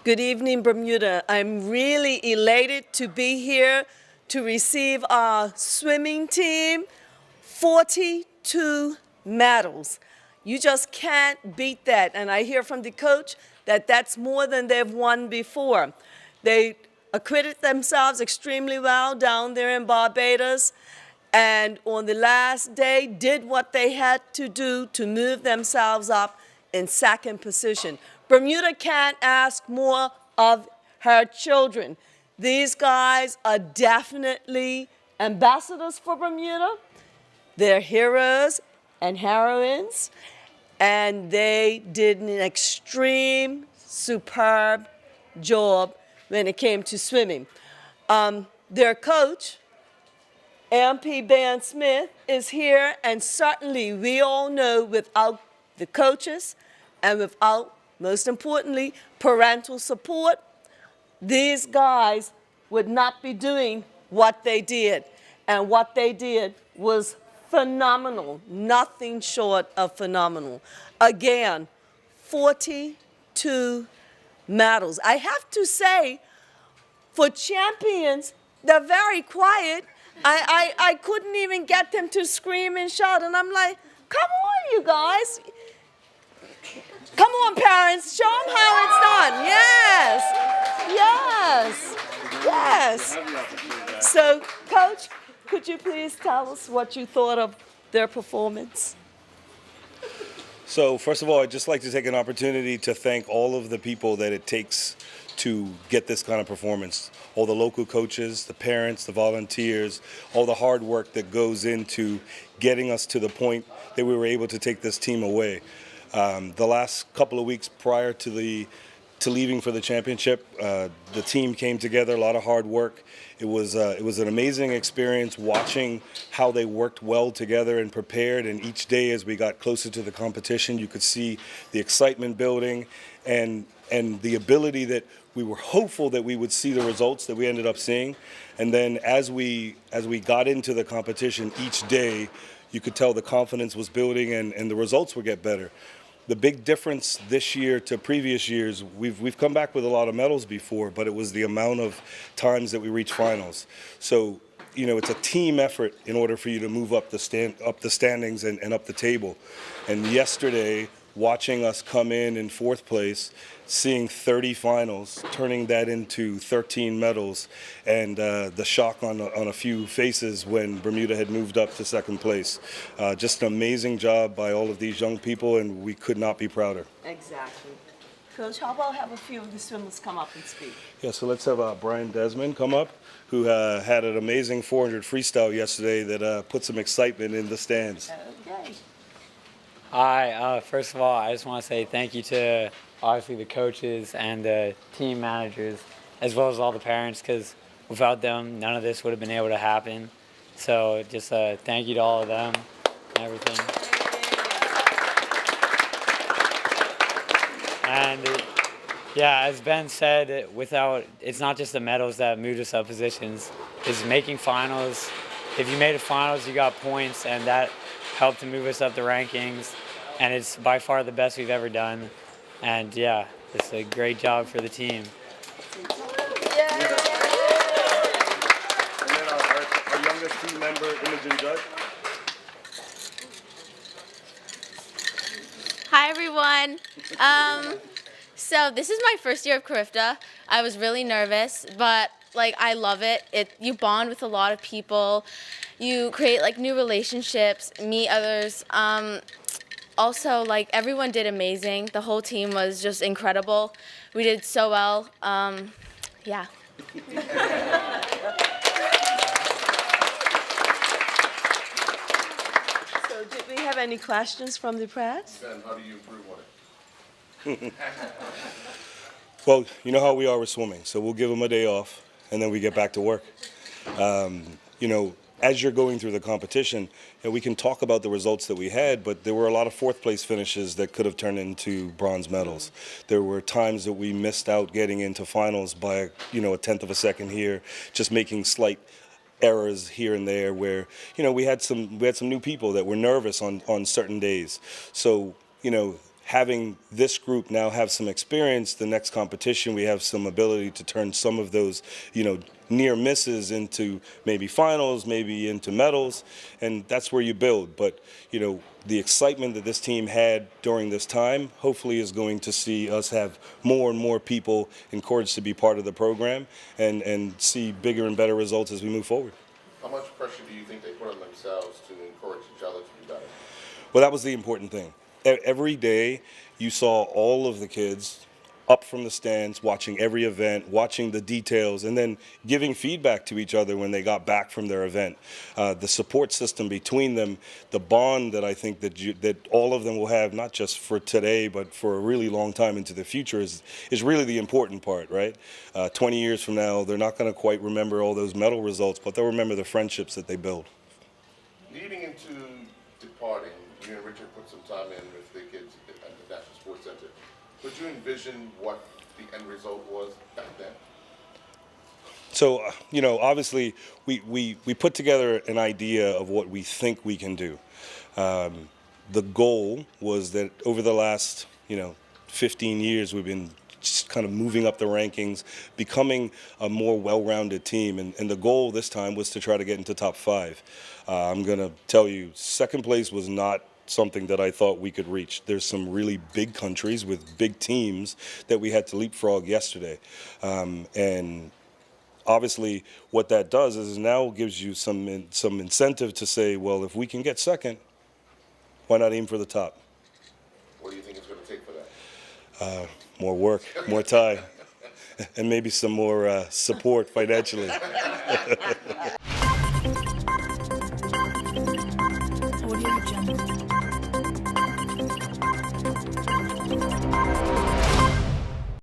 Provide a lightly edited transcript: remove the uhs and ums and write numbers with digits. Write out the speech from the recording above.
Good evening, Bermuda. I'm really elated to be here to receive our swimming team 42 medals. You just can't beat that. And I hear from the coach that that's more than they've won before. They acquitted themselves extremely well down there in Barbados, and on the last day did what they had to do to move themselves up in second position. Bermuda can't ask more of her children. These guys are definitely ambassadors for Bermuda. They're heroes and heroines, and they did an extreme, superb job when it came to swimming. Their coach, MP Ben Smith, is here, and certainly we all know without the coaches and without, most importantly, parental support, these guys would not be doing what they did. And what they did was phenomenal, nothing short of phenomenal. Again, 42 medals. I have to say, for champions, they're very quiet. I couldn't even get them to scream and shout, and I'm like, come on, you guys. Come on, parents, show them how it's done. Yes, yes, yes. So, Coach, could you please tell us what you thought of their performance? So, first of all, I'd just like to take an opportunity to thank all of the people that it takes to get this kind of performance. All the local coaches, the parents, the volunteers, all the hard work that goes into getting us to the point that we were able to take this team away. The last couple of weeks prior to leaving for the championship, the team came together, a lot of hard work. It was an amazing experience watching how they worked well together and prepared, and each day as we got closer to the competition, you could see the excitement building and the ability that we were hopeful that we would see the results that we ended up seeing. And then as we got into the competition each day, you could tell the confidence was building and the results would get better. The big difference this year to previous years, we've come back with a lot of medals before, but it was the amount of times that we reached finals. So, you know, it's a team effort in order for you to move up the standings and up the table. And yesterday, watching us come in fourth place, seeing 30 finals, turning that into 13 medals, and the shock on a few faces when Bermuda had moved up to second place. Just an amazing job by all of these young people, and we could not be prouder. Exactly. Coach, how about have a few of the swimmers come up and speak? Yeah, so let's have Brian Desmond come up, who had an amazing 400 freestyle yesterday that put some excitement in the stands. Okay. Hi, first of all, I just want to say thank you to obviously the coaches and the team managers, as well as all the parents, because without them, none of this would have been able to happen. So just thank you to all of them and everything. And yeah, as Ben said, it's not just the medals that moved us up positions. It's making finals. If you made a finals, you got points, and that helped to move us up the rankings. And it's by far the best we've ever done. And yeah, it's a great job for the team. Yay! And then our youngest team member, Imogen Judd. Hi, everyone. So this is my first year of Carifta. I was really nervous, but I love it. You bond with a lot of people. You create new relationships, meet others. Also, everyone did amazing. The whole team was just incredible. We did so well. Yeah. So did we have any questions from the press? Ben, how do you improve on it? Well, you know how we are with swimming, so we'll give them a day off, and then we get back to work. You know, as you're going through the competition, we can talk about the results that we had, but there were a lot of fourth place finishes that could have turned into bronze medals. There were times that we missed out getting into finals by, a tenth of a second here, just making slight errors here and there where, we had some new people that were nervous on certain days. So, having this group now have some experience, the next competition, we have some ability to turn some of those, near misses into maybe finals, maybe into medals, and that's where you build. But, the excitement that this team had during this time hopefully is going to see us have more and more people encouraged to be part of the program and see bigger and better results as we move forward. How much pressure do you think they put on themselves to encourage each other to do better? Well, that was the important thing. Every day you saw all of the kids up from the stands, watching every event, watching the details, and then giving feedback to each other when they got back from their event. The support system between them, the bond that I think that all of them will have, not just for today, but for a really long time into the future, is really the important part, right? 20 years from now, they're not going to quite remember all those medal results, but they'll remember the friendships that they build. Leading into departing, you and Richard put some time in with the kids at the National Sports Center. Could you envision what the end result was back then? So, obviously, we put together an idea of what we think we can do. The goal was that over the last, 15 years, we've been just kind of moving up the rankings, becoming a more well-rounded team. And the goal this time was to try to get into top 5. I'm going to tell you, second place was not something that I thought we could reach. There's some really big countries with big teams that we had to leapfrog yesterday. And obviously what that does is now gives you some incentive to say, well, if we can get second, why not aim for the top? What do you think it's going to take for that? More work, more time, and maybe some more support financially.